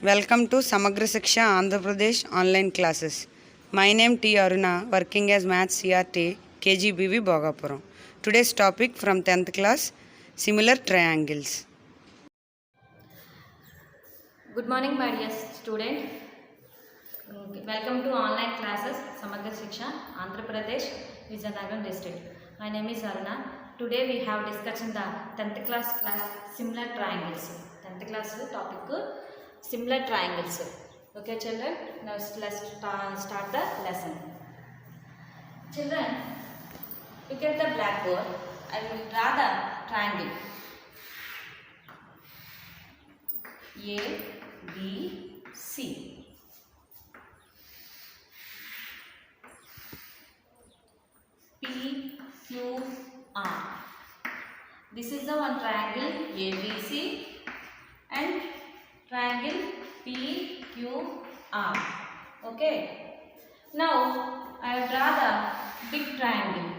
Welcome to Samagra Shiksha Andhra Pradesh online classes. My name T. Aruna, working as Maths CRT, KGBV Bhogapuram. Today's topic from 10th class, similar triangles. Good morning, my dear student. Welcome to online classes, Samagra Shiksha, Andhra Pradesh, Vijayanagar district. My name is Aruna. Today we have discussed in the 10th class similar triangles. 10th class topic similar triangles. Okay, children. Now let's start the lesson. Children, look at the blackboard. I will draw the triangle. A, B, C. P, Q, R. This is the one triangle ABC and triangle P, Q, R. Okay. Now I will draw the big triangle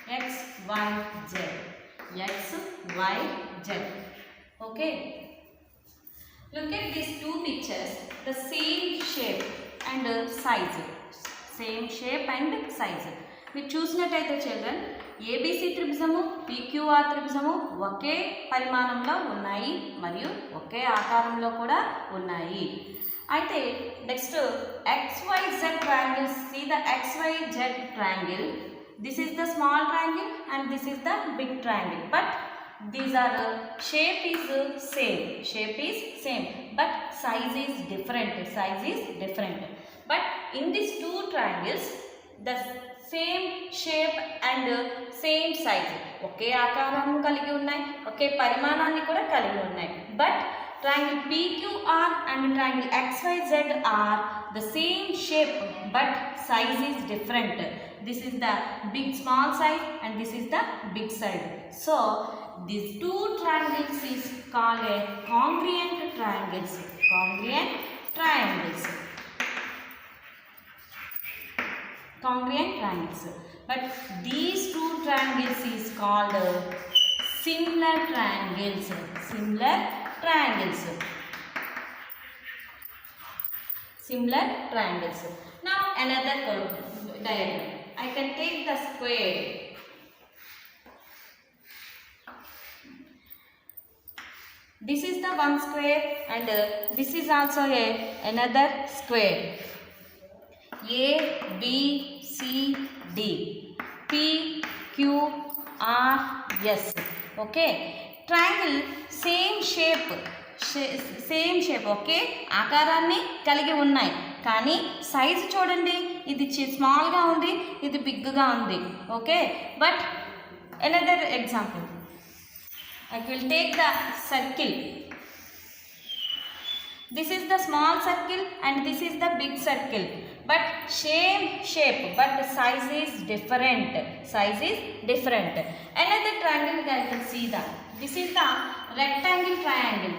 X, Y, Z. X, Y, Z. Okay. Look at these two pictures. The same shape and size. Same shape and size. మీరు చూసినట్టయితే children ABC త్రిభుజము PQR త్రిభుజము ఒకే పరిమాణంలో ఉన్నాయి మరియు ఒకే ఆకారంలో కూడా ఉన్నాయి. అయితే next XYZ triangle. See the XYZ triangle. This is the small triangle and this is the big triangle. But these are shape is same, but size is different. But in these two triangles, the same shape and same size. ఒకే ఆకారం కలిగి ఉన్నాయి, ఒకే పరిమాణాన్ని కూడా కలిగి ఉన్నాయి. But triangle PQR and triangle XYZ are the same shape but size is different. This is the small size and this is the big size. So these two triangles is called a congruent triangles. But these two triangles is called similar triangles. Now another diagram. I can take the square. This is the one square and this is also another square. A, B, C, D. P, Q, R, S. Okay. Triangle same shape. Okay ఆకారాన్ని కలిగి ఉన్నాయి కానీ size చూడండి, ఇది స్మాల్గా ఉంది, ఇది బిగ్గా ఉంది. Okay. But another example, I will take the circle. This is the small circle and this is the big circle. But same shape but size is different. Another triangle I can see that. This is the rectangle triangle.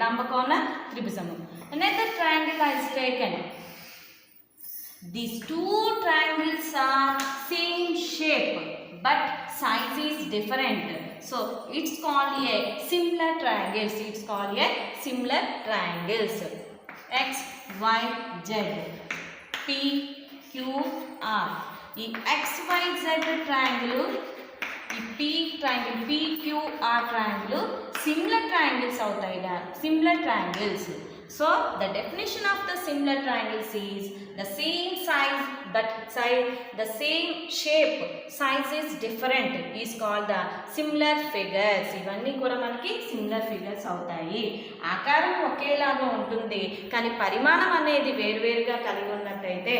Lambakona tribujamu. Another triangle I has taken. These two triangles are same shape but size is different. So it's called a similar triangles. X, Y, Z. P, Q, R. ఈ XYZ triangle, ఈ PQR triangle similar triangles అవుతాయి. So the definition of the similar triangles is the same size but the same shape, size is different, is called the similar figures. ఇవన్నీ కూడా మనకి similar figures అవుతాయి. ఆకారం ఒకేలాగా ఉంటుంది కానీ పరిమాణం అనేది వేరువేరుగా కలిగి ఉన్నట్టయితే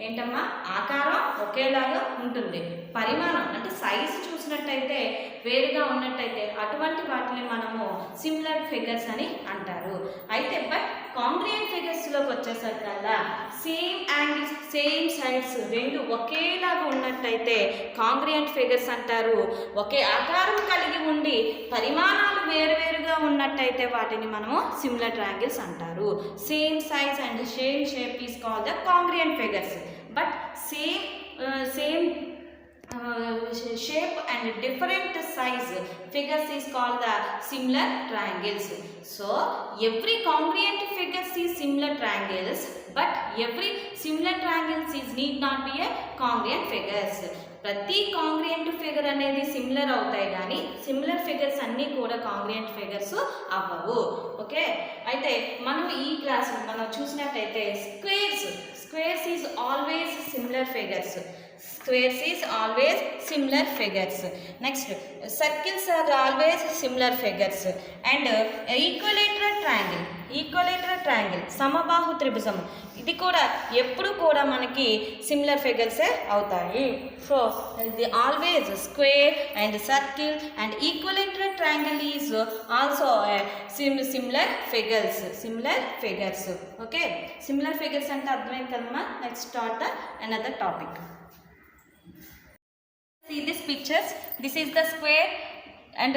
ఏంటమ్మా, ఆకారం ఒకేలాగా ఉంటుంది, పరిమాణం అంటే సైజు చూసినట్టయితే వేరుగా ఉన్నట్టయితే అటువంటి వాటిని మనము సిమిలర్ ఫిగర్స్ అని అంటారు. అయితే బట్ కాంగ్రుయెంట్ ఫిగర్స్లోకి వచ్చేసరికల్లా సేమ్ యాంగిల్స్ సేమ్ సైడ్స్ రెండు ఒకేలాగా ఉన్నట్టయితే కాంగ్రుయెంట్ ఫిగర్స్ అంటారు. ఒకే ఆకారం కలిగి ఉండి పరిమాణాలు వేరువేరుగా ఉన్నట్టయితే వాటిని మనము సిమిలర్ ట్రయాంగిల్స్ అంటారు. Same size and same shape is called the congruent figures. But same shape and different size figures is called the similar triangles. So every congruent figures is similar triangles, but every similar triangles is need not be a congruent figures. ప్రతి congruent figure అనేది similar అవుతాయి కానీ similar figures అన్నీ కూడా congruent figures అవ్వవు. Okay, అయితే మనం ఈ క్లాస్ మనం చూసినట్టయితే squares is always similar figures. Squares is always similar figures. Next, circles are always similar figures. And equilateral triangle సమబాహు త్రిభుజం ఇది కూడా ఎప్పుడు కూడా మనకి సిమిలర్ ఫిగర్స్ అవుతాయి. సో ఇది always square and circle and equilateral triangle is also similar figures. Okay, similar figures అంటే అర్థమైంది కదమ్మా. Next start the another topic. See these pictures. This is the square and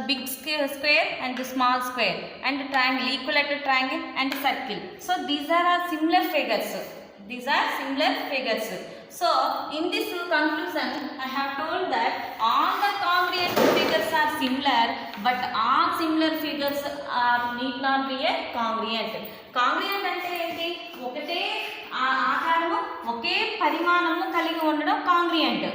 big square and the small square and triangle, equilateral triangle and circle. So these are similar figures. So in this conclusion, I have told that all the congruent figures are similar, but all similar figures need not be a congruent. Congruent అంటే ఏంటి? ఒకటే ఆకారము ఒకే పరిమాణము కలిగి ఉండడం congruent.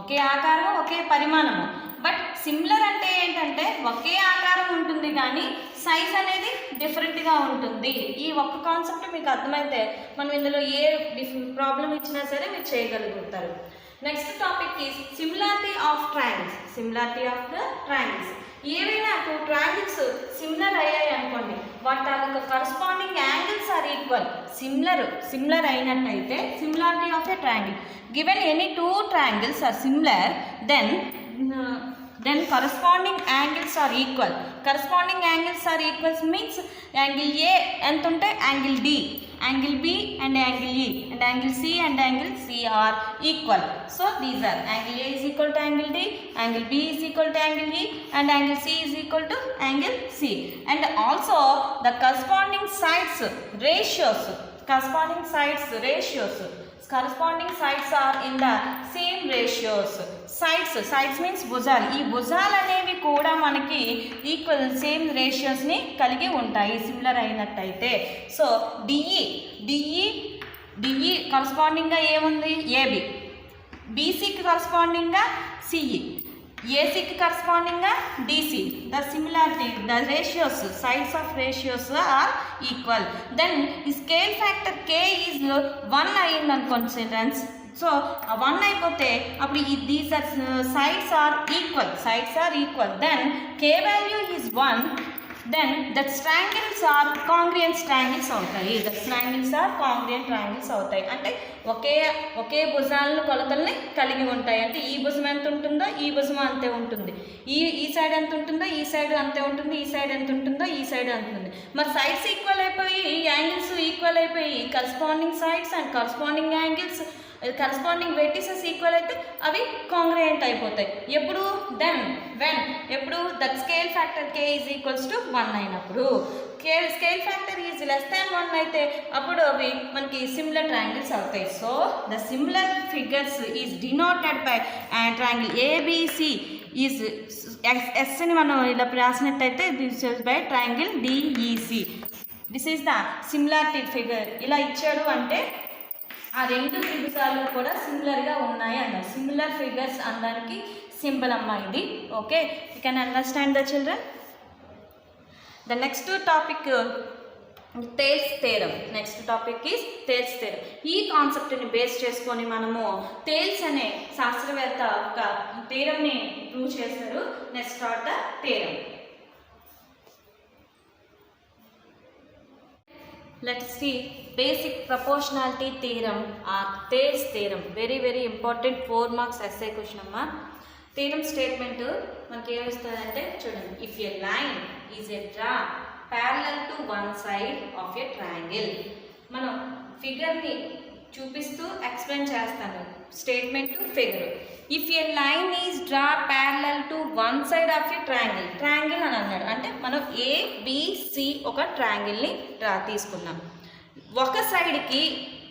ఒకే ఆకారం ఒకే పరిమాణము. But similar అంటే ఏంటంటే ఒకే ఆకారం ఉంటుంది కానీ సైజ్ అనేది డిఫరెంట్గా ఉంటుంది. ఈ ఒక్క కాన్సెప్ట్ మీకు అర్థమైతే మనం ఇందులో ఏ ప్రాబ్లం ఇచ్చినా సరే మీరు చేయగలుగుతారు. Next topic is similarity of the triangles. ఏవైనా టూ ట్రయాంగిల్స్ సిమిలర్ అయ్యాయి అనుకోండి, వాటి తాలూకు corresponding angles are equal. Similar అయినట్టయితే similarity of a triangle. Given any two triangles are similar, then corresponding angles are equal. Corresponding angles are equal means angle A ఎంత ఉంటే angle D, angle B and angle E and angle C and angle C are equal. So these are angle A is equal to angle D, angle B is equal to angle E and angle C is equal to angle C. And also the corresponding sides are in the same ratios. Sides means భుజాలు. ఈ భుజాలు అనేవి కూడా మనకి equal same రేషియోస్ని కలిగి ఉంటాయి similar అయినట్టయితే. So DE కరస్పాండింగ్గా ఏముంది? ఏబి. బీసీకి కరస్పాండింగ్గా సిఈ. ఏసీకి కరస్పాండింగ్గా DC. The similarity, the ratios, sides of ratios are equal. Then ఈ స్కేల్ ఫ్యాక్టర్ కే ఈజ్ 1 అయ్యింది అనుకోండి చిల్డ్రన్స్. సో 1 అయిపోతే అప్పుడు these are sides are equal. Then K value is 1. Then that triangles are congruent triangles అవుతాయి. అంటే ఒకే భుజాలను కొలతల్ని కలిగి ఉంటాయి. అంటే ఈ భుజం ఎంత ఉంటుందో ఈ భుజం అంతే ఉంటుంది, ఈ సైడ్ ఎంత ఉంటుందో ఈ సైడ్ అంతే ఉంటుంది, ఈ సైడ్ ఎంత ఉంటుందో ఈ సైడ్ అంత ఉంటుంది. మరి సైడ్స్ ఈక్వల్ అయిపోయి యాంగిల్స్ ఈక్వల్ అయిపోయి corresponding sides and corresponding angles corresponding vertices equal అయితే అవి కాంగ్రియెంట్ అయిపోతాయి. ఎప్పుడు? ఎప్పుడు that scale factor K is equals to 1 అయినప్పుడు. Scale factor is less than 1 అయితే అప్పుడు అవి మనకి సిమిలర్ ట్రయాంగిల్స్ అవుతాయి. So the similar figures is denoted by triangle ABC is ఎస్ని మనం ఇలా రాసినట్టయితే this is by triangle DEC. This is the similarity figure. ఇలా ఇచ్చారు అంటే ఆ రెండు త్రిభుజాలు కూడా సిమిలర్గా ఉన్నాయి అన్నారు. సిమిలర్ ఫిగర్స్ అనడానికి సింబల్ అమ్మా ఇది. Okay, you can understand the children. The next topic Thales theorem. ఈ కాన్సెప్ట్ని బేస్ చేసుకొని మనము థేల్స్ అనే శాస్త్రవేత్త ఒక థియరంని ప్రూవ్ చేశారు. Next start the theorem. Let's see basic proportionality theorem or Thales theorem. Very important 4 marks essay question amma. Theorem statement మనకి ఏమిస్తుందంటే చూడండి, if a line is a draw parallel to one side of a triangle. మనం ఫిగర్ని చూపిస్తూ explain చేస్తాను. Statement figure. If A line is draw parallel to one side of a triangle అని అన్నాడు. అంటే మనం ABC ఒక ట్రయాంగిల్ని తీసుకున్నాం. ఒక సైడ్కి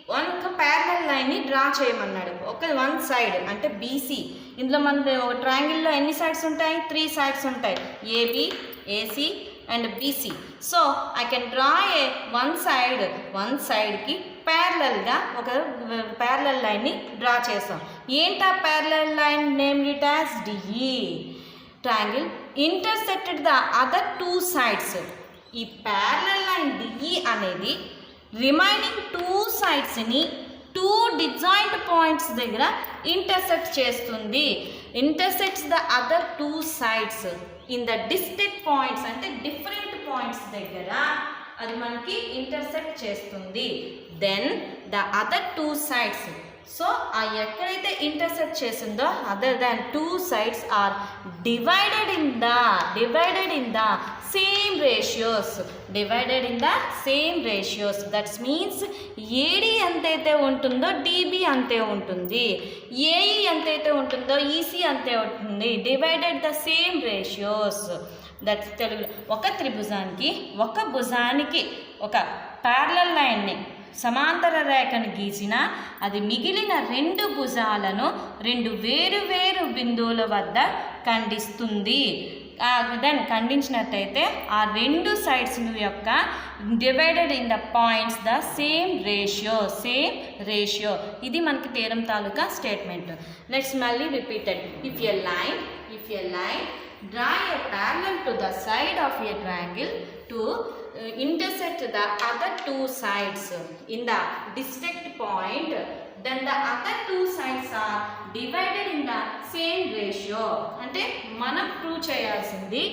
ఒక ప్యారలల్ లైన్ని డ్రా చేయమన్నాడు. వన్ సైడ్ అంటే బీసీ. ఇందులో మన ఒక ట్రయాంగిల్లో ఎన్ని సైడ్స్ ఉంటాయి? 3 సైడ్స్ ఉంటాయి, AB, AC and BC. So I can draw one సైడ్కి ప్యారలల్గా ఒక ప్యారలల్ లైన్ని డ్రా చేస్తాం. ఏంటా parallel line? Name it as DE. Triangle intersected the other 2 sides. ఈ ప్యారలల్ లైన్ డిఈ అనేది రిమైనింగ్ 2 సైడ్స్ని 2 డిజాయింట్ పాయింట్స్ దగ్గర ఇంటర్సెక్ట్ చేస్తుంది. Intersects the other 2 sides in the distant points అంటే డిఫరెంట్ పాయింట్స్ దగ్గర అది మనకి ఇంటర్సెక్ట్ చేస్తుంది. Then the other 2 sides, so ఆ ఎక్కడైతే ఇంటర్సెక్ట్ చేసిందో other than 2 sides are divided in the same ratios. That's means AD ఎంతైతే ఉంటుందో డిబి అంతే ఉంటుంది, ఏఈ ఎంతైతే ఉంటుందో ఈసీ అంతే ఉంటుంది. Divided the same ratios. That's Telugu. ఒక త్రిభుజానికి ఒక భుజానికి ఒక ప్యారలల్ లైన్ని సమాంతర రేఖను గీసిన అది మిగిలిన 2 భుజాలను 2 వేరు బిందువుల వద్ద ఖండిస్తుంది. దెన్ ఖండించినట్టయితే ఆ 2 సైడ్స్ యొక్క divided in the points the same ratio. ఇది మనకి థీరం తాలూకా స్టేట్మెంట్. లెట్స్ మళ్ళీ repeated. If a line draw a parallel to the side of a triangle to intersect the other 2 sides in the distinct point, then the other 2 sides are divided in the same ratio. అంటే మనం prove చేయాల్సింది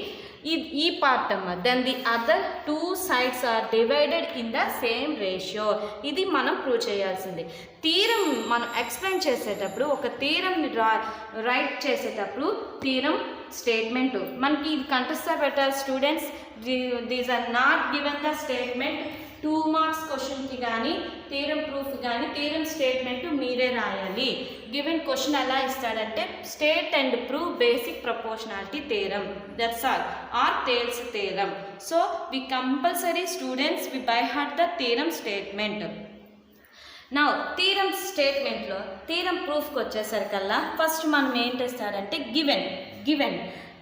ఈ part అమ్మ. Then the other 2 sides are divided in the same ratio. ఇది మనం prove చేయాల్సింది. Theorem మనం explain చేసేటప్పుడు, ఒక థీరంని రైట్ చేసేటప్పుడు థీరం స్టేట్మెంట్ మనకి ఇది కనిపిస్తా పెట్టాలి students. These are not given the statement. 2 marks క్వశ్చన్కి కానీ థీరం ప్రూఫ్ కానీ థీరం స్టేట్మెంట్ మీరే రాయాలి. గివెన్ క్వశ్చన్ ఎలా ఇస్తాడంటే state and prove basic proportionality theorem, that's all, or Thales theorem. So we compulsory students we by heart the theorem statement. నా theorem స్టేట్మెంట్లో theorem ప్రూఫ్కి వచ్చేసరికల్లా ఫస్ట్ మనం ఏం చేస్తాడంటే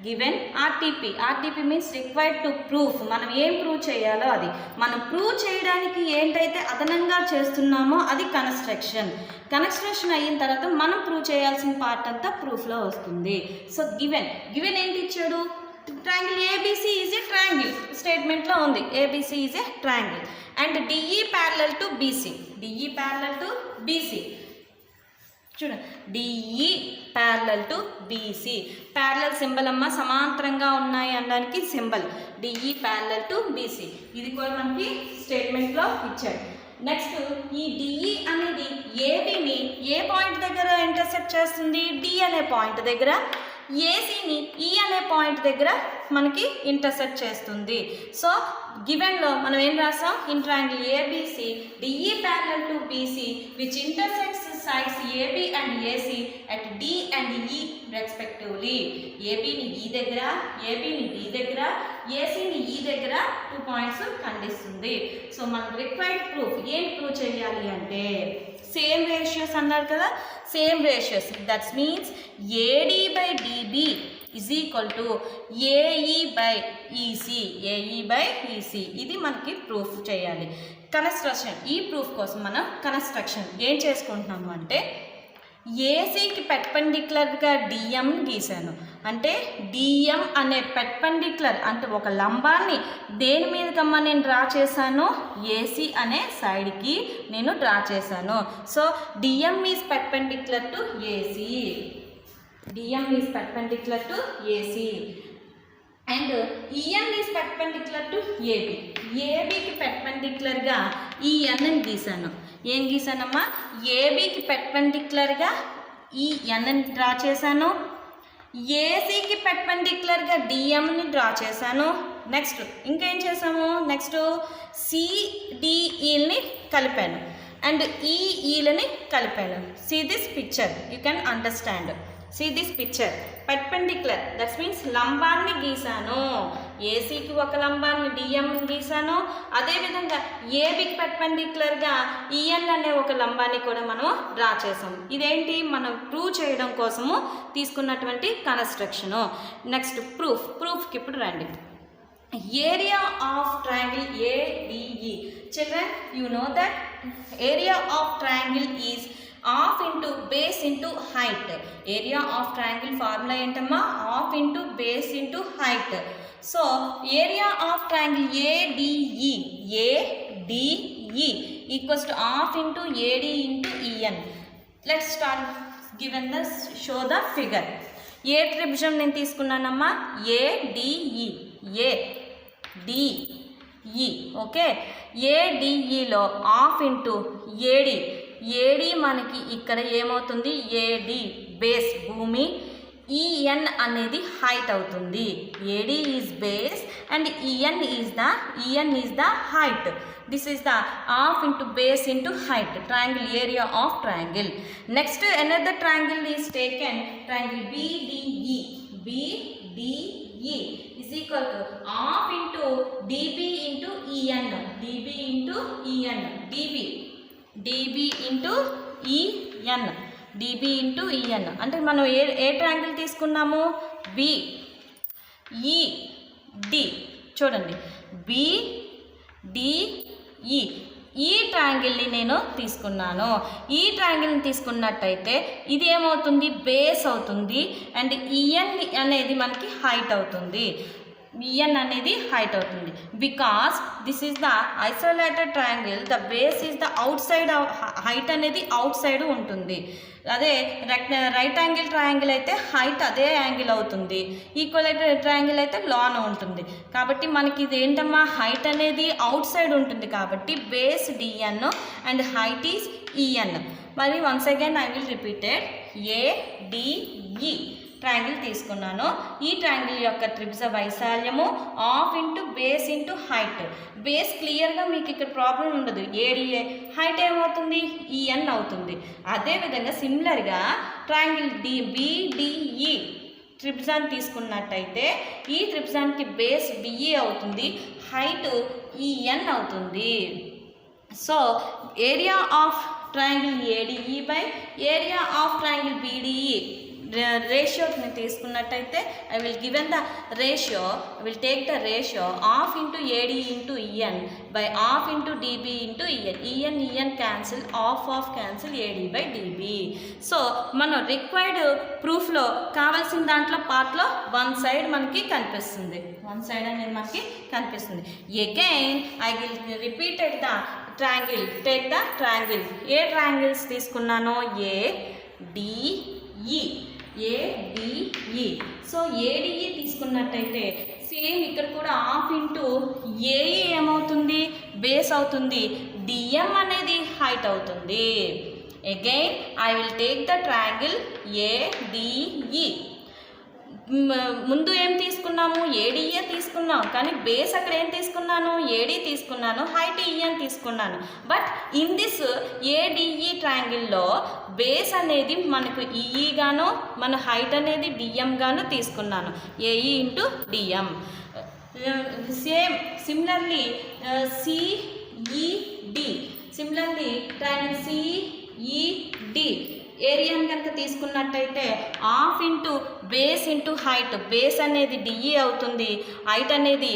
given RTP means required to proof. మనం ఏం ప్రూవ్ చేయాలో అది మనం ప్రూవ్ చేయడానికి ఏంటైతే అదనంగా చేస్తున్నామో అది కన్స్ట్రక్షన్ అయిన తర్వాత మనం ప్రూవ్ చేయాల్సిన పార్ట్ అంతా ప్రూఫ్లో వస్తుంది. సో గివెన్ ఏంటి ఇచ్చాడు? Triangle ABC is a triangle. స్టేట్మెంట్లో ఉంది ABC is a triangle and DE parallel to BC. చూడండి, DE parallel to BC. Parallel symbol అమ్మ, సమాంతరంగా ఉన్నాయి అనడానికి symbol. DE parallel to BC. ఇది కూడా మనకి స్టేట్మెంట్లో ఇచ్చాడు. నెక్స్ట్ ఈ డిఈ అనేది ఏబిని ఏ పాయింట్ దగ్గర ఇంటర్సెక్ట్ చేస్తుంది? డి అనే పాయింట్ దగ్గర. ఏసీని ఈ అనే పాయింట్ దగ్గర మనకి ఇంటర్సెక్ట్ చేస్తుంది. సో గివెన్లో మనం ఏం రాసాం? In triangle ABC DE parallel to BC which intersects sides AB and AC at D and E respectively. ABని E దగ్గర, ABని D దగ్గర, ACని E దగ్గర 2 పాయింట్స్ ఖండిస్తుంది. సో మనకు రిక్వైర్డ్ ప్రూఫ్ ఏం ప్రూవ్ చేయాలి అంటే సేమ్ రేషియోస్ అన్నారు కదా, same ratios. That's means AD by DB is equal to AE by EC. ఇది మనకి ప్రూఫ్ చేయాలి. కన్స్ట్రక్షన్, ఈ ప్రూఫ్ కోసం మనం కన్స్ట్రక్షన్ ఏం చేసుకుంటున్నాము అంటే ఏసీకి పెర్పెండిక్యులర్గా డిఎంని గీసాను. అంటే డిఎం అనే పెర్పెండిక్యులర్ అంటే ఒక లంబాన్ని దేని మీదకమ్మా నేను డ్రా చేశాను? ఏసీ అనే సైడ్కి నేను డ్రా చేశాను. So DM is perpendicular to AC. And EN is perpendicular to AB. ఏబికి పెర్పెండిక్యులర్గా ఈ ఎన్ని గీసాను. ఏం గీసానమ్మా? ఏబికి పెర్పెండిక్యులర్గా ఈ ఎన్ని డ్రా చేశాను. ఏసీకి పెర్పెండిక్యులర్గా డిఎంని డ్రా చేశాను. నెక్స్ట్ ఇంకేం చేసాము? నెక్స్ట్ సిడిఈని కలిపాను అండ్ ఈలని కలిపాను. See this picture, you can understand. See this picture perpendicular that means లంబాన్ని గీసాను. ఏసీకి ఒక లంబాన్ని డిఎం గీసాను. అదేవిధంగా ఏబికి పర్పెండిక్యులర్గా ఈఎన్ అనే ఒక లంబాన్ని కూడా మనం డ్రా చేసాం. ఇదేంటి మనం ప్రూవ్ చేయడం కోసము తీసుకున్నటువంటి కన్స్ట్రక్షను. నెక్స్ట్ ప్రూఫ్కి ఇప్పుడు రండి. Area of triangle ADE. Children, you know that area of triangle is half into base into height. Area of triangle formula ఏంటమ్మా? half into base into height. So area of triangle ADE equals to half into AD into EN. Let's start given the show the figure. ఏ త్రిభుజం నేను తీసుకున్నానమ్మా? ADE. ADE okay. ADEలో half into AD మనకి ఇక్కడ ఏమవుతుంది? AD base భూమి, EN అనేది హైట్ అవుతుంది. AD is base and EN is the height. This is the half into base into height. Triangle, area of triangle. Next another triangle is taken. Triangle BDE. BDE is equal to half into DB into EN. DB into EN. DB into EN. DB into EN. అంటే మనం a triangle తీసుకున్నాము? BED. చూడండి, BDE. ఈ ట్రయాంగిల్ని నేను తీసుకున్నాను. ఈ ట్రయాంగిల్ని తీసుకున్నట్టయితే ఇది ఏమవుతుంది? బేస్ అవుతుంది అండ్ ఈఎన్ అనేది మనకి హైట్ అవుతుంది. ఈఎన్ అనేది హైట్ అవుతుంది. Because this is the isolated triangle, the base is the out side, height అనేది అవుట్ సైడ్ ఉంటుంది. అదే రైట్ యాంగిల్ ట్రయాంగిల్ అయితే హైట్ అదే యాంగిల్ అవుతుంది. ఈక్వలేటెడ్ ట్రయాంగిల్ అయితే లోన ఉంటుంది. కాబట్టి మనకి ఇది ఏంటమ్మా? హైట్ అనేది అవుట్ సైడ్ ఉంటుంది కాబట్టి base DN and height is EN. మరి once again I will repeated. ADE triangle తీసుకున్నాను. ఈ ట్రయాంగిల్ యొక్క త్రిభుజ వైశాల్యము half into base into height. Base క్లియర్గా మీకు ఇక్కడ ప్రాబ్లం ఉండదు. ఏడిఏ హైట్ ఏమవుతుంది? ఈఎన్ అవుతుంది. అదేవిధంగా సిమిలర్గా ట్రయాంగిల్ BDE త్రిభుజాన్ని తీసుకున్నట్టయితే ఈ త్రిభుజానికి బేస్ BE అవుతుంది, హైట్ ఈఎన్ అవుతుంది. So area of triangle ADE by area of triangle BDE రేషియోని తీసుకున్నట్టయితే I will given the ratio, I will take the ratio half into AD into EN by half into DB into EN cancel, half cancel, AD by DB. So మనం required ప్రూఫ్లో కావాల్సిన దాంట్లో పార్ట్లో one side మనకి కనిపిస్తుంది. One side అనేది మనకి కనిపిస్తుంది. Again I will repeated the triangle. Take the triangle. ఏ ట్రయాంగిల్స్ తీసుకున్నానో? ADE. సో ADE తీసుకున్నట్టయితే సేమ్ ఇక్కడ కూడా హాఫ్ ఇంటూ ఏఈ ఏమవుతుంది? బేస్ అవుతుంది. డిఎం అనేది హైట్ అవుతుంది. Again I will take the triangle ADE. ముందు ఏం తీసుకున్నాము? ఏడిఏ తీసుకున్నాం, కానీ బేస్ అక్కడ ఏం తీసుకున్నాను? ఏడి తీసుకున్నాను, హైట్ ఈఎన్ తీసుకున్నాను. బట్ ఇన్ దిస్ ఏడిఈ ట్రయాంగిల్లో బేస్ అనేది మనకు ఈఈ గాను, మన హైట్ అనేది డిఎం గాను తీసుకున్నాను. AE into DM. Same similarly CED. Similarly triangle CED ఏరియాని కనుక తీసుకున్నట్టయితే half into base into height. Base అనేది డిఈ అవుతుంది, హైట్ అనేది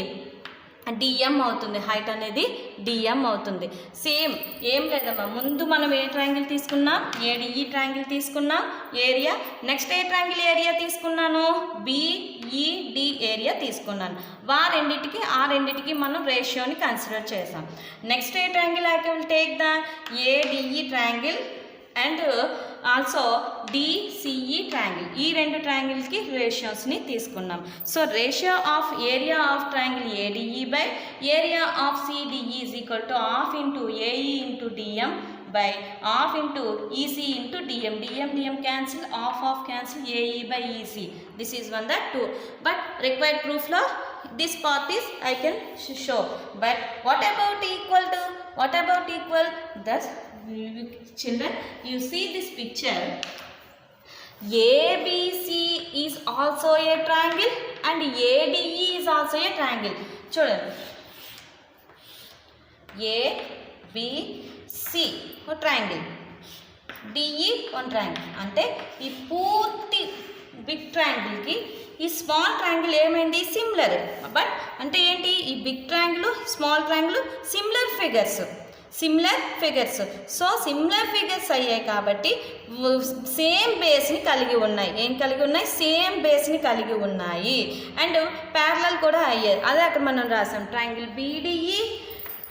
డిఎం అవుతుంది, హైట్ అనేది డిఎం అవుతుంది. సేమ్ ఏం లేదమ్మా, ముందు మనం ఏ ట్రయాంగిల్ తీసుకున్నాం? ఏడిఈ ట్రయాంగిల్ తీసుకున్నాం. Area next a triangle area తీసుకున్నాను? BED ఏరియా తీసుకున్నాను. ఆ రెండింటికి మనం రేషియోని కన్సిడర్ చేసాం. Next a triangle I will take the ADE triangle and also DCE triangle. ఈ రెండు ట్రయాంగిల్కి రేషియోస్ని తీసుకున్నాం. So ratio of area of triangle ADE by area of CDE is equal to half into AE into DM by half into EC into DM. DM cancel, off cancel, AE by EC. This is one, that two. But required proof law, this part is I can show. But what about equal to? What about equal? Thus children, you see this picture. ABC is also a triangle and ADE is also a triangle. చూడండి, ABC ఒక triangle, DE one triangle. అంటే ఈ పూర్తి big ట్రయాంగిల్కి ఈ small triangle ఏమైంది, similar. But అంటే ఏంటి, ఈ big triangle small triangle similar figures. So similar figures అయ్యాయి కాబట్టి సేమ్ బేస్ని కలిగి ఉన్నాయి. ఏం కలిగి ఉన్నాయి, సేమ్ బేస్ని కలిగి ఉన్నాయి. అండ్ ప్యారలల్ కూడా అయ్యాయి. అదే అక్కడ మనం రాసాం, triangle BDE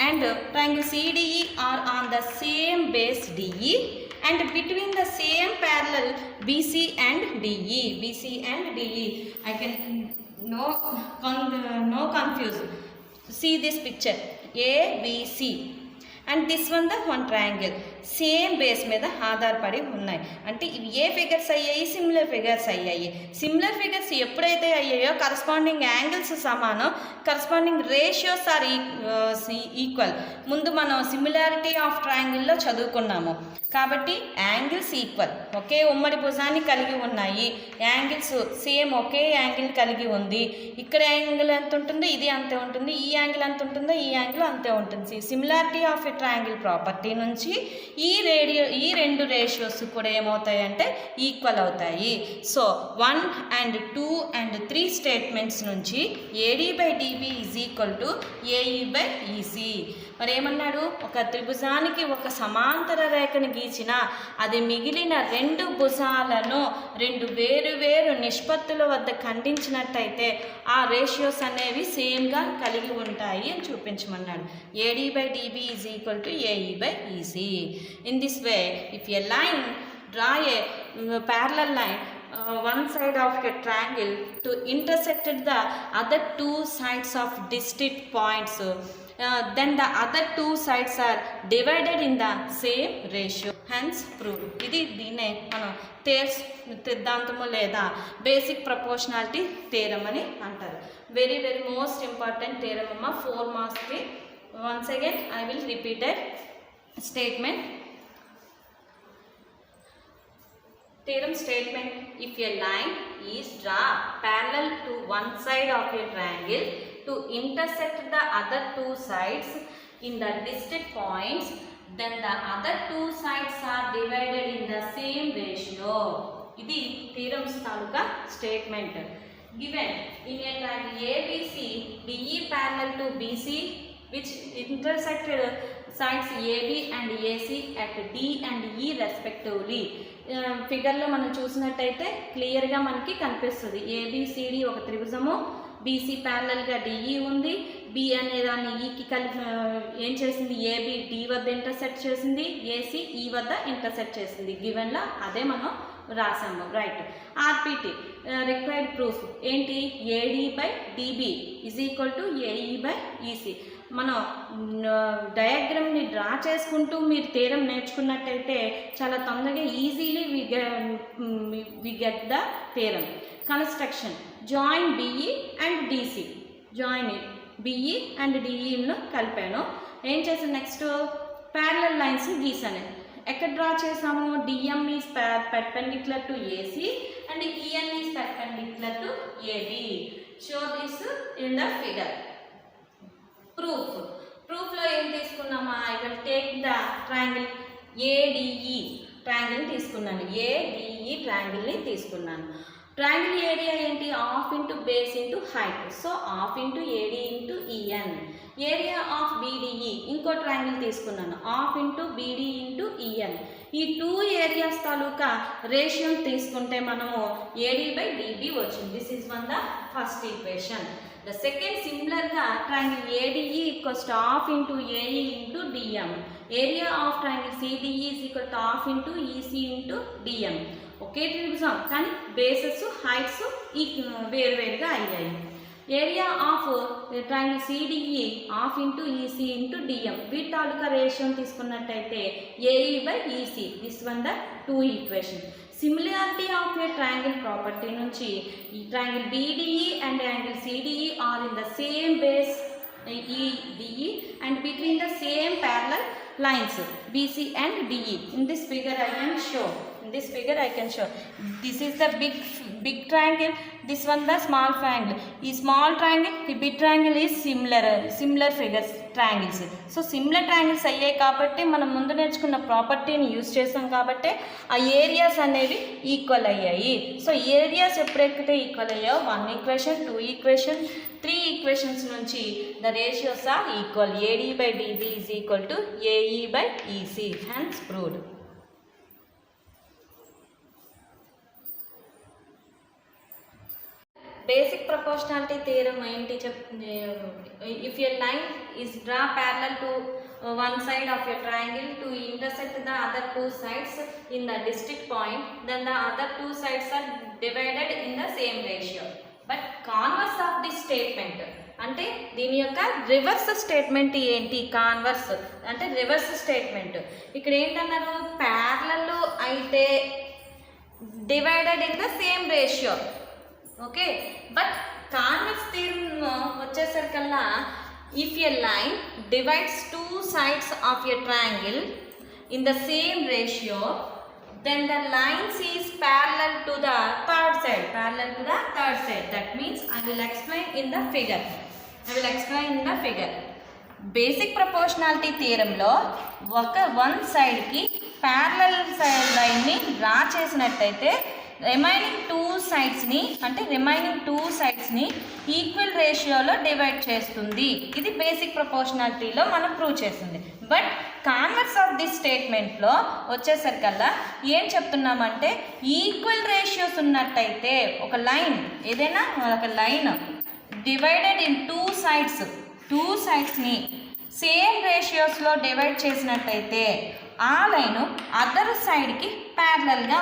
and triangle CDE are on the same base DE and between the same parallel BC and DE. I can no confuse. See this picture, ABC and this one the one triangle same base మీద ఆధారపడి ఉన్నాయి. అంటే ఇవి ఏ figures అయ్యాయి, similar figures అయ్యాయి. Similar figures ఎప్పుడైతే అయ్యాయో corresponding angles సమానం, కరస్పాండింగ్ రేషియోస్ ఆర్ ఈక్వల్. ముందు మనం సిమిలారిటీ ఆఫ్ ట్రయాంగిల్లో చదువుకున్నాము కాబట్టి యాంగిల్స్ ఈక్వల్, ఒకే ఉమ్మడి భుజాన్ని కలిగి ఉన్నాయి. యాంగిల్స్ సేమ్ ఒకే యాంగిల్ కలిగి ఉంది. ఇక్కడ యాంగిల్ ఎంత ఉంటుందో ఇది అంతే ఉంటుంది, ఈ యాంగిల్ ఎంత ఉంటుందో ఈ యాంగిల్ అంతే ఉంటుంది. Similarity of a triangle property నుంచి ఈ రెండు రేషియోస్ కూడా ఏమవుతాయంటే ఈక్వల్ అవుతాయి. సో 1 and 2 and 3 స్టేట్మెంట్స్ నుంచి AD/DB is equal to AE/EC. మరి ఏమన్నాడు, ఒక త్రిభుజానికి ఒక సమాంతర రేఖను గీచిన అది మిగిలిన రెండు భుజాలను రెండు వేరు నిష్పత్తుల వద్ద ఖండించినట్టయితే ఆ రేషియోస్ అనేవి సేమ్గా కలిగి ఉంటాయి అని చూపించమన్నాడు. AD/DB is equal to AE/EC. In this way, if a line, draw a parallel line one side of a triangle to intersect the other two sides of distinct points, then the other two sides are divided in the same ratio, hence proved. ఇది దీన్నే మనం థేర్స్ సిద్ధాంతము లేదా basic proportionality theorem అని అంటారు. Very most important theorem అమ్మ, 4 మార్క్స్కి. Once again I will repeated statement. Theorem statement, if a line is drawn parallel to one side of a triangle to intersect the other two sides in the distant points, then the other two sides are divided in the same ratio. ఇది theorems taluka statement. Given in a triangle ABC, DE parallel to BC which intersected sides AB and AC at D and E respectively. ఫిగర్లో మనం చూసినట్టయితే క్లియర్గా మనకి కనిపిస్తుంది. ABCD ఒక త్రిభుజము, BC ప్యారలల్గా DE ఉంది, B అనే దాన్ని ఈకి కలిపి ఏం చేసింది, AB D వద్ద ఇంటర్సెక్ట్ చేసింది, AC E వద్ద ఇంటర్సెక్ట్ చేసింది. గివెన్లో అదే మనం రాసాము, రైట్. RPT రిక్వైర్డ్ ప్రూఫ్ ఏంటి, AD/DB is equal to AE/EC. మనం డయాగ్రామ్ని డ్రా చేసుకుంటూ మీరు థియరం నేర్చుకున్నట్టయితే చాలా తొందరగా easily we get the theorem. Construction, join BE and DC, join BE and DEను కలిపాను. ఏం చేసాను, నెక్స్ట్ ప్యారలల్ లైన్స్ గీసాను. ఎక్కడ డ్రా చేసాము, DM is perpendicular to AC and EN is perpendicular to AD. Show this in the figure. ప్రూఫ్లో ఏం తీసుకున్నామా, I will take the triangle ADE triangle తీసుకున్నాను. ADE ట్రయాంగిల్ని తీసుకున్నాను. ట్రయాంగిల్ ఏరియా ఏంటి, half into base into height. So half into AD into EN. Area of BDE ఇంకో triangle తీసుకున్నాను, half into BD into EN. ఈ 2 ఏరియాస్ తాలూకా ratio తీసుకుంటే మనము AD/DB వచ్చింది. This is one the first equation. The second similarగా triangle ADE equals to half into AE into DM. Area of triangle CDE is equal to half into EC into DM. ఒకే త్రిభుజం కానీ bases heights వేరువేరుగా అయ్యాయి. Area of triangle CDE half into EC into DM. వీటి తాలూకా ratio తీసుకున్నట్టయితే AE/EC. This one the 2 equation. Similarity of a triangle property నుంచి ఈ triangle BDE and angle CDE are in the same base EDE and between the same parallel lines BC and DE. In this figure I can show In this figure I can show. This is the big triangle, this one the small triangle. This small triangle, the big triangle is similar figures triangles. So similar triangles అయ్యాయి కాబట్టి మనం ముందు నేర్చుకున్న ప్రాపర్టీని use చేస్తాం కాబట్టి ఆ areas అనేవి ఈక్వల్ అయ్యాయి. సో ఏరియాస్ ఎప్పుడైతే ఈక్వల్ అయ్యాయో 1 ఈక్వేషన్ 2 ఈక్వేషన్ 3 ఈక్వేషన్స్ నుంచి the ratios are equal. AD by DB is equal to AE by EC. Hence proved. Basic proportionality theorem ఏంటి చెప్తుంది? If a line is draw parallel to one side of a triangle to intersect the other two sides in the distinct point, then the other two sides are divided in the same ratio. But converse of this statement అంటే దీని యొక్క reverse statement ఏంటి? Converse అంటే reverse statement. ఇక్కడ ఏంటన్నారు? Parallel అయితే divided in the same ratio. Okay, but converse theorem వచ్చేసరికల్లా if a line divides two sides of a triangle in the same ratio, then the lines is parallel to the third side. That means I will explain in the figure. Basic proportionality theorem లో one side కి parallel side line ని draw చేసినట్టయితే remaining two sides ని equal రేషియోలో divide చేస్తుంది. ఇది basic ప్రపోర్షనాలిటీలో మనం ప్రూవ్ చేస్తుంది. బట్ కాన్వర్స్ ఆఫ్ దిస్ స్టేట్మెంట్లో వచ్చేసరికల్లా ఏం చెప్తున్నామంటే ఈక్వల్ రేషియోస్ ఉన్నట్టయితే ఒక లైన్ డివైడెడ్ ఇన్ టూ సైడ్స్ని సేమ్ రేషియోస్లో డివైడ్ చేసినట్టయితే ఆ లైను అదర్ సైడ్కి ప్యారలల్గా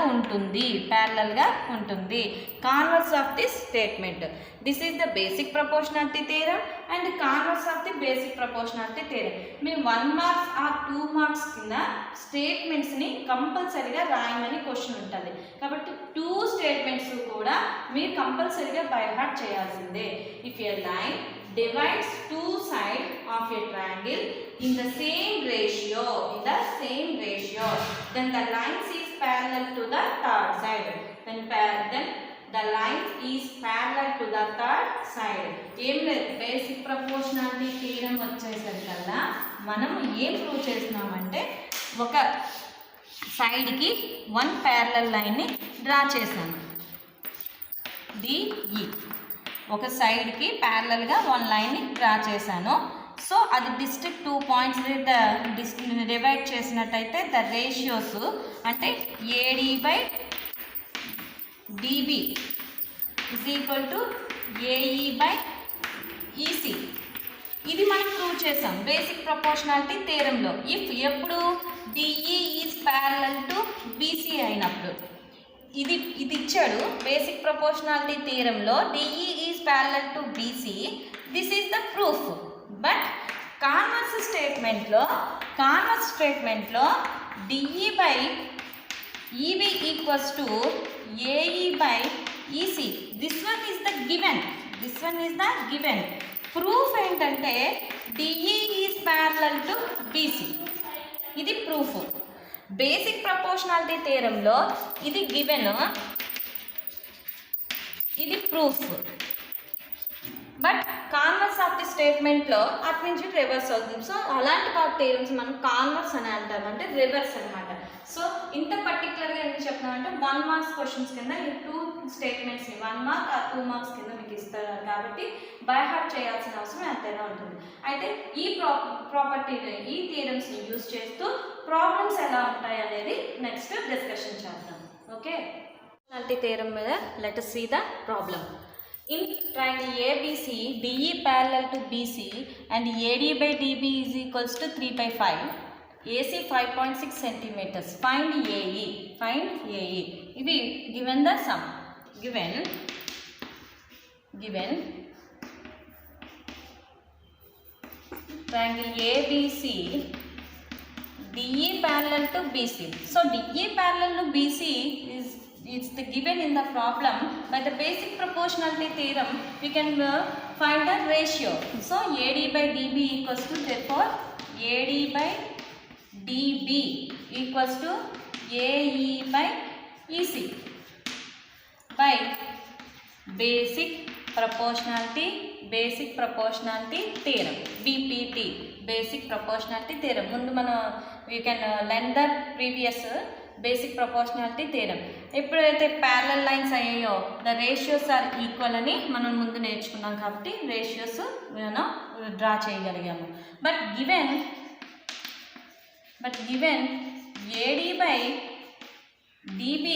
ఉంటుంది. Converse of this statement. This is the basic proportionality theorem and converse of the basic proportionality theorem. మేము 1 మార్క్స్ ఆ 2 మార్క్స్ కింద స్టేట్మెంట్స్ని కంపల్సరీగా రాయమని క్వశ్చన్ ఉంటుంది. కాబట్టి 2 స్టేట్మెంట్స్ కూడా మీరు కంపల్సరీగా బై హార్ట్ చేయాల్సిందే. If a line divides two sides of a triangle in the same ratio, then the lines is parallel to the third side. Then the line is parallel to the third side. ఏం లేదు, basic proportionality theorem వచ్చేసరికల్లా మనం ఏం prove చేస్తున్నామంటే ఒక సైడ్కి 1 parallel లైన్ని draw చేశాను. DE ఒక సైడ్కి ప్యారలల్గా 1 లైన్ని డ్రా చేశాను. సో అది డిస్ట్రిక్ట్ 2 పాయింట్స్ డివైడ్ చేసినట్టయితే ద రేషియోస్ అంటే AD by DB is equal to AE by EC. ఇది మనం ప్రూవ్ చేసాం బేసిక్ ప్రపోర్షనాలిటీ థియరంలో. ఎప్పుడు DE is parallel to BC అయినప్పుడు. ఇది ఇచ్చాడు బేసిక్ ప్రపోర్షనాలిటీ థియరంలో DE is parallel to BC. This is the proof. But converse స్టేట్మెంట్లో DE by EB equals to AE by EC. This one is the given. Proof ఏంటంటే DE is parallel to BC. ఇది proof. Basic proportionality థియరంలో ఇది given, ఇది proof. But converse of the స్టేట్మెంట్లో అటు నుంచి reverse అవుతుంది. సో అలాంటి థియరమ్స్ మనం కాన్వర్స్ అని అంటాం, అంటే రివర్స్ అనమాట. సో ఇంత పర్టికులర్గా ఎందుకు చెప్తున్నామంటే 1 మార్క్స్ క్వశ్చన్స్ కింద ఈ 2 స్టేట్మెంట్స్ని 1 మార్క్ ఆ 2 మార్క్స్ కింద మీకు ఇస్తారు కాబట్టి బై హార్ట్ చేయాల్సిన అవసరం ఎంతైనా ఉంటుంది. అయితే ఈ ఈ థియరమ్స్ని యూజ్ చేస్తూ ప్రాబ్లమ్స్ ఎలా ఉంటాయి అనేది నెక్స్ట్ డిస్కషన్ చేద్దాం. ఓకే, ప్రపోర్షనాలిటీ థియరం మీద let us see the problem. In triangle ABC, DE parallel to BC and AD by DB is equals to 3/5. AC 5.6 centimeters. Find AE. ఇవి given the sum. Given triangle ABC, DE parallel to BC. So DE parallel to BC it's the given in the problem. By the basic proportionality theorem we can find the ratio. So AD by DB equals to, therefore AD by DB equals to AE by EC by basic proportionality theorem, BPT, basic proportionality theorem. ముందు మనం you can learn the previous basic proportionality theorem. ఎప్పుడైతే parallel lines అయ్యాయో the ratios are equal అని మనం ముందు నేర్చుకున్నాం కాబట్టి ratios మనం డ్రా చేయగలిగాము. But given AD by DB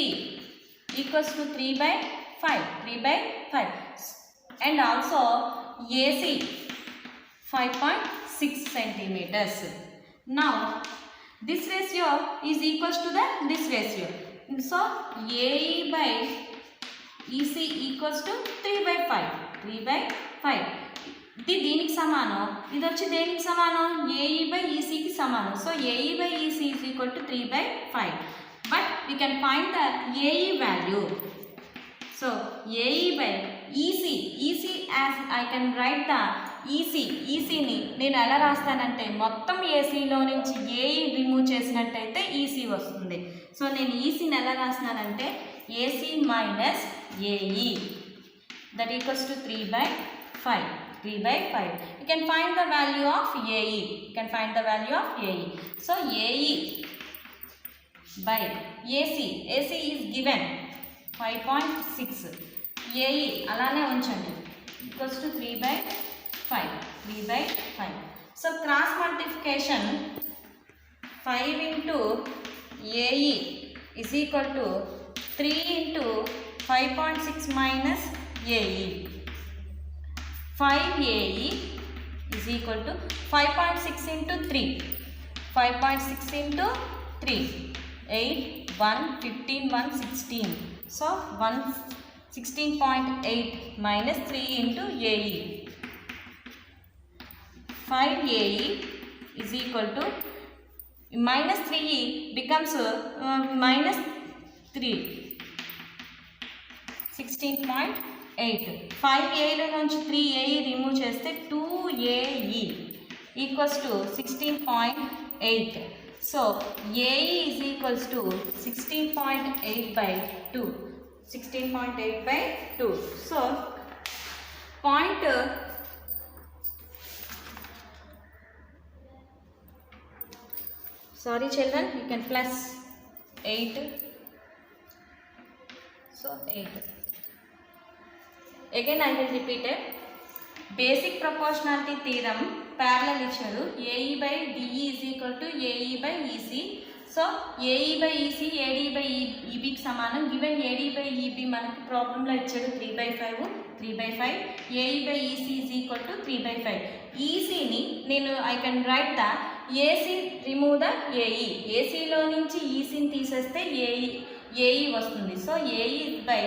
equals to 3/5 and also AC 5.6 centimeters. Now this ratio is equals to this ratio. So AE by EC equals to 3/5. ఇది దీనికి సమానం, ఇది వచ్చి దేనికి సమానం, AE by EC కి సమానం. So AE by EC is equal to 3/5. But we can find the AE value. So AE by EC as I can write the ECని నేను ఎలా రాస్తానంటే మొత్తం ఏసీలో నుంచి ఏఈ రిమూవ్ చేసినట్టయితే ఈసీ వస్తుంది. సో నేను ఈసీని ఎలా రాస్తున్నానంటే AC minus AE that equals to 3/5. You can find the value of AE. So AE by AC is given 5.6. AE అలానే ఉంచండి equals to 3/5. So cross multiplication 5 into AE is equal to 3 into 5.6 minus AE. 5 AE is equal to 5.6 into 3. 5.6 into 3. 8, 1, 15, 1, 16. So 16.8 minus 3 into AE. 5 AE is equal to minus 3E becomes minus 3. 16.8. 5Aలో నుంచి 3AE remove చేస్తే 2AE equals to 16.8. So AE is equals to 16.8/2. 16.8/2. So point sorry children, you can plus 8. So 8. Again I will repeat it. Basic proportionality theorem parallel ఇచ్చారు. AE by DE is equal to AE by EC. So AE by EC AD by EB కి సమానం. Given AD by EB మనకి ప్రాబ్లంలో ఇచ్చాడు 3/5. AE by EC is equal to 3/5. ECని నేను I can write the AC remove the AE. ACలో నుంచి ECని తీసేస్తే AE వస్తుంది. So AE by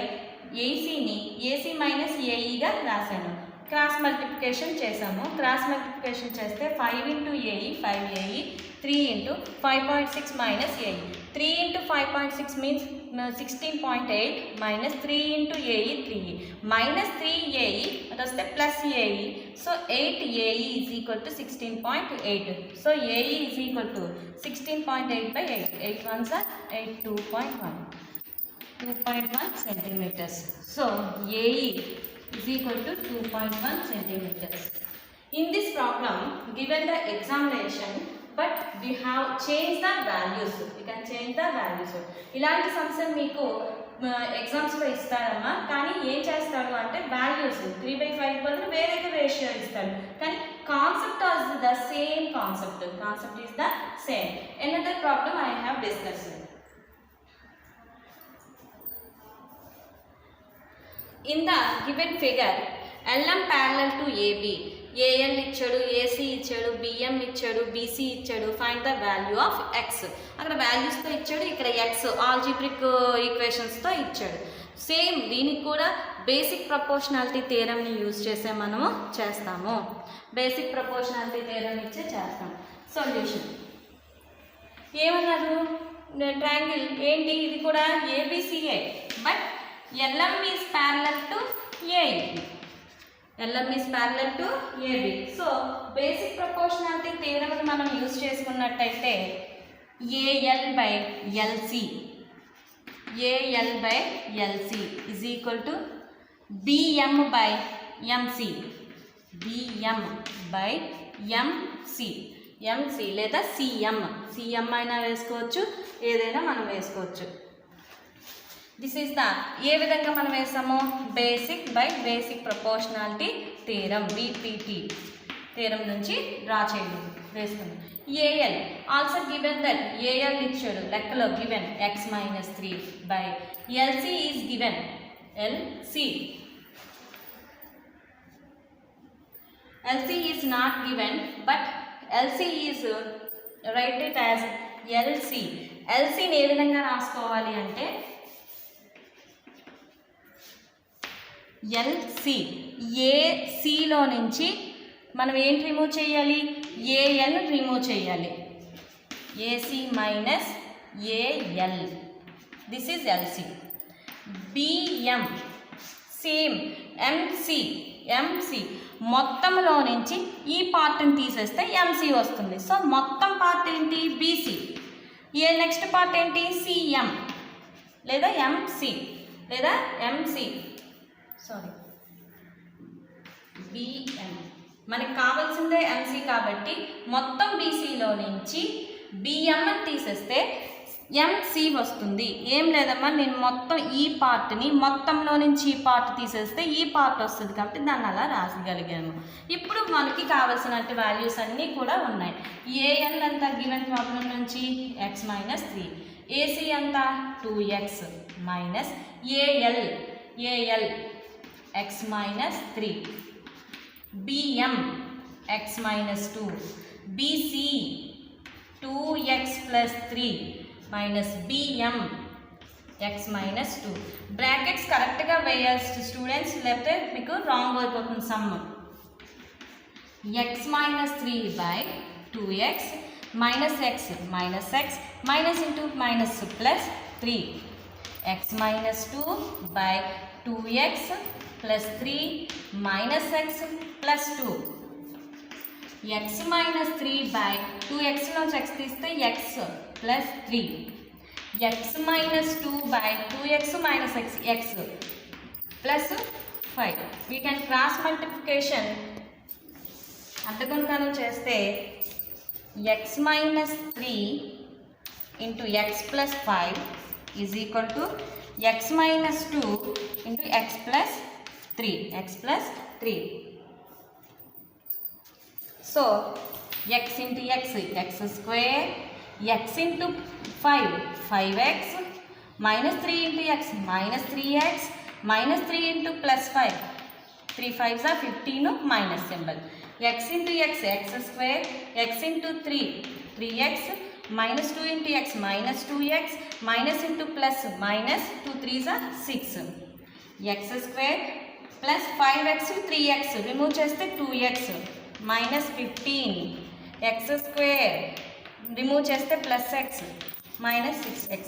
ACని AC మైనస్ AEగా రాశాను. క్రాస్ మల్టిప్లికేషన్ చేసాము. క్రాస్ మల్టిప్లికేషన్ చేస్తే 5 into AE 5AE 3 into 5.6 minus AE. 3 into 5.6 means 16.8 minus 3 into AE 3E minus 3AE that is the plus AE. So 8AE is equal to 16.8. So AE is equal to 16.8/8. 8 ones are 8. 2.1 centimeters. So AE is equal to 2.1 centimeters. In this problem, given the examination, but we have changed the values. We can change the values. ఇలాంటి సమస్యలు మీకు ఎగ్జామ్స్లో ఇస్తారమ్మా, కానీ ఏం చేస్తాడు అంటే values 3/5 బదులు వేరే రేషియో ఇస్తాడు, కానీ concept is the same concept. Concept is the same. Another problem I have discussed. In the given figure, LM parallel to AB. AL ఇచ్చాడు, AC ఇచ్చాడు, BM ఇచ్చాడు, BC ఇచ్చాడు. Find the value of X. అక్కడ వాల్యూస్తో ఇచ్చాడు, ఇక్కడ X algebraic ఈక్వేషన్స్తో ఇచ్చాడు. Same దీనికి కూడా బేసిక్ ప్రపోర్షనాలిటీ థియరమ్ని యూజ్ చేసే మనము చేస్తాము. బేసిక్ ప్రపోర్షనాలిటీ థియరమ్ ఇచ్చే చేస్తాం. సొల్యూషన్ ఏమన్నారు, ట్రయాంగిల్ ఏంటి, ఇది కూడా ABCA, but LM is parallel to AB. LM is parallel to AB. So basic proportionality theorem మనం యూజ్ చేసుకున్నట్టయితే AL by LC. AL by LC is equal to BM by MC. BM by MC. MC లేదా CM అయినా వేసుకోవచ్చు, ఏదైనా మనం వేసుకోవచ్చు. This is the ఏ విధంగా మనం వేసాము, basic by basic proportionality theorem BPT theorem నుంచి డ్రా చేయండి వేసుకుందాం. AL also given that AL ఇచ్చాడు లెక్కలో given x-3 by LC is given LC is not given, but LC is write it as LC. LC ని ఏ విధంగా రాసుకోవాలి అంటే LC ACలో నుంచి మనం ఏంటి రిమూవ్ చేయాలి, AL రిమూవ్ చేయాలి. AC minus AL, this is LC. BM same MC మొత్తంలో నుంచి ఈ పార్ట్ని తీసేస్తే MC వస్తుంది. సో మొత్తం పార్ట్ ఏంటి, BC. నెక్స్ట్ పార్ట్ ఏంటి, CM లేదా MC సారీ BM. మనకి కావాల్సిందే MC కాబట్టి మొత్తం BCలో నుంచి BM తీసేస్తే MC వస్తుంది. ఏం లేదమ్మా, నేను మొత్తం ఈ పార్ట్ని మొత్తంలో నుంచి ఈ పార్ట్ తీసేస్తే ఈ పార్ట్ వస్తుంది కాబట్టి దాన్ని అలా రాసగలిగాను. ఇప్పుడు మనకి కావాల్సినట్టు వాల్యూస్ అన్నీ కూడా ఉన్నాయి. AL అంతా గివెన్ ప్రాబ్లం నుంచి x-3, AC అంతా 2x minus AL x-3, BM x-2, BC 2x plus 3 minus BM x-2. Brackets కరెక్ట్గా వేయాల్సి స్టూడెంట్స్, లేకపోతే మీకు రాంగ్ అయిపోతుంది sum. x-3 by 2x minus x minus into minus plus 3 x-2 by 2x plus 3 minus x plus 2 x-3 by 2xలో x తీస్తే x plus 3 x-2 by 2x minus x plus 5. We can cross multiplication అంతగుణకారం చేస్తే x-3 into x plus 5 is equal to x-2 into x plus 3. So x into x square, x into 5 5x, minus 3 into x minus 3x, minus 3 into plus 5 3 5s are 15 minus symbol. X into x square, x into 3 3x, minus 2 into x minus 2x, minus into plus minus 2 3s are 6. X square plus 5x 3x remove cheste 2x minus 15. X square remove cheste plus x minus 6. X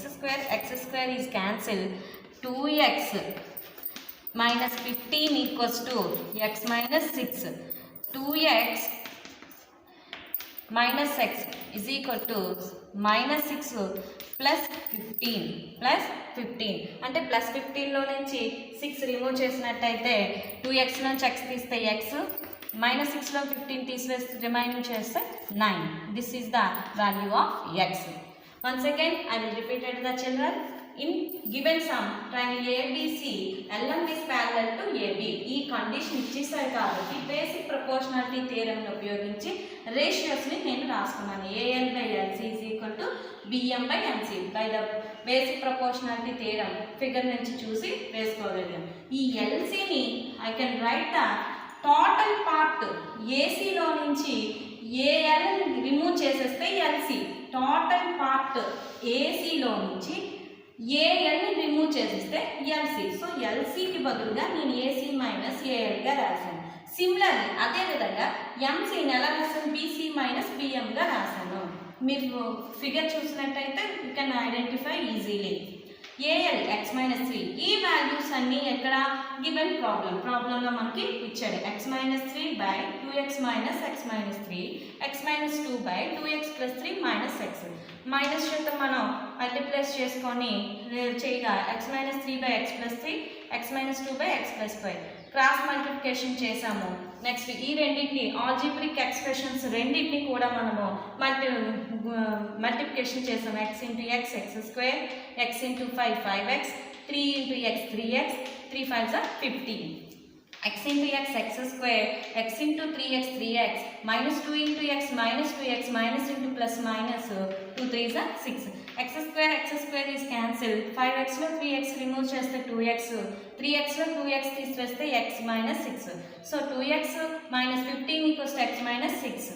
square is cancelled. 2x minus 15 equals to x minus 6. 2x minus x is equal to minus 6 plus 15 అంటే plus 15లో నుంచి 6 remove చేసినట్టయితే 2x నుంచి x తీస్తే x minus 6లో 15 తీసివేస్తే remaining చేస్తే 9. This is the value of x. Once again I will repeat it to the children. In given sum triangle ABC LM is parallel to AB. ఈ condition ఇచ్చేసారు కాబట్టి basic proportionality theorem ని ఉపయోగించి ratios ని నేను రాసుకున్నాను. AL by LC is equal to BM by MC by the basic proportionality theorem figure నుంచి చూసి వేసుకోగలిగాను. ఈ LC ని I can write the total part AC లో నుంచి AL రిమూవ్ చేసేస్తే LC, టోటల్ పార్ట్ AC లో నుంచి AL ని రిమూవ్ చేసేస్తే LC. సో LCకి బదులుగా నేను AC మైనస్ ALగా రాశాను. సిమిలర్లీ అదేవిధంగా MCని ఎలా రాశాను, BC మైనస్ BMగా రాశాను. మీరు ఫిగర్ చూసినట్టయితే you can identify easily. AL x minus 3 ఈ వాల్యూస్ అన్నీ ఎక్కడ గివెన్ ప్రాబ్లంలో మనకి ఇచ్చాడు x minus 3 by 2x minus x minus 3 x minus 2 by 2x plus 3 minus x minus చేత మనం మల్టిప్లైస్ చేసుకొని చేయగా x minus 3 by x plus 3 x minus 2 by x plus 5 cross multiplication చేసాము. నెక్స్ట్ ఈ రెండింటిని ఆల్జీబ్రిక్ ఎక్స్ప్రెషన్స్ రెండింటిని కూడా మనము మల్టిప్లికేషన్ చేసాము. X into X X square, X into 5 5x, 3 into X 3x, 3 5s are 15. x into x x square, x into 3x 3x, minus 2 into x minus 2x, minus into plus minus 2 3s are 6. x square is cancelled. 5x లో 3x remove చేస్తే 2x, 3x లో 2x తీసివేస్తే x minus 6. So 2x minus 15 equals to x minus 6.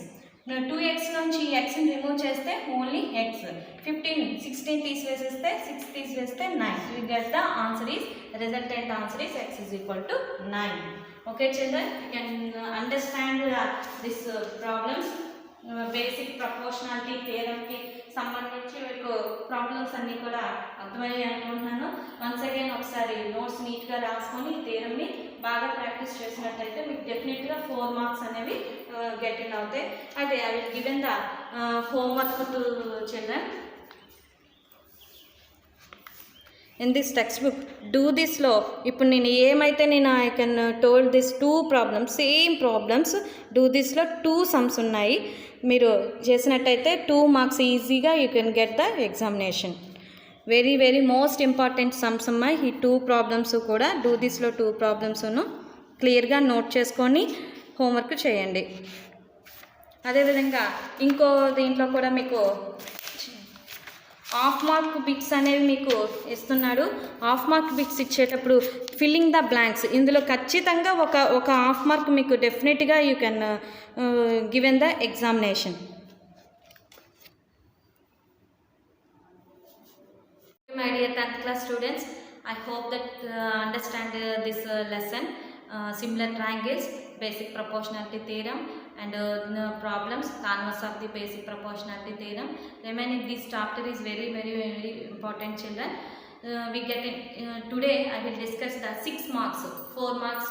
2x నుంచి xని remove చేస్తే only x, 15 16 తీసివేసేస్తే 6 తీసివేస్తే 9. We get the answer is resultant answer is x is equal to 9. Okay children, you can understand this problems. Basic proportionality థియరమ్కి సంబంధించి మీకు problems అన్నీ కూడా అర్థమయ్యాయి అనుకుంటున్నాను. వన్స్ అగైన్ ఒకసారి నోట్స్ నీట్గా రాసుకొని ఈ థియరమ్ని బాగా ప్రాక్టీస్ చేసినట్టయితే మీకు డెఫినెట్గా 4 మార్క్స్ అనేవి గెట్ ఇన్ అవుతాయి. అయితే I will given the homework to children. In this textbook do దిస్లో ఇప్పుడు నేను ఏమైతే I can told this 2 problems same problems do దిస్లో 2 సమ్స్ ఉన్నాయి. మీరు చేసినట్టయితే 2 మార్క్స్ ఈజీగా you can get the examination. Very very most important sums ఉన్నాయి ఈ 2 ప్రాబ్లమ్స్ కూడా. డూ దిస్లో 2 ప్రాబ్లమ్స్ను క్లియర్గా నోట్ చేసుకొని హోంవర్క్ చేయండి. అదేవిధంగా ఇంకో దీంట్లో కూడా మీకు హాఫ్ మార్క్ బిట్స్ అనేవి మీకు ఇస్తున్నాడు. హాఫ్ మార్క్ బిట్స్ ఇచ్చేటప్పుడు ఫిల్లింగ్ ద బ్లాంక్స్ ఇందులో ఖచ్చితంగా ఒక హాఫ్ మార్క్ మీకు డెఫినెట్గా you can given the examination. My dear 10th class students, I hope that understand this lesson. Similar triangles, basic proportionality theorem and problems, converse of the basic proportionality theorem. Remaining this chapter is very important children. We get in today I will discuss the 6 marks, 4 marks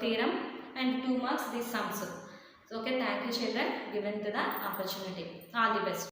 theorem and 2 marks these sums. So okay, thank you children given to the opportunity. All the best.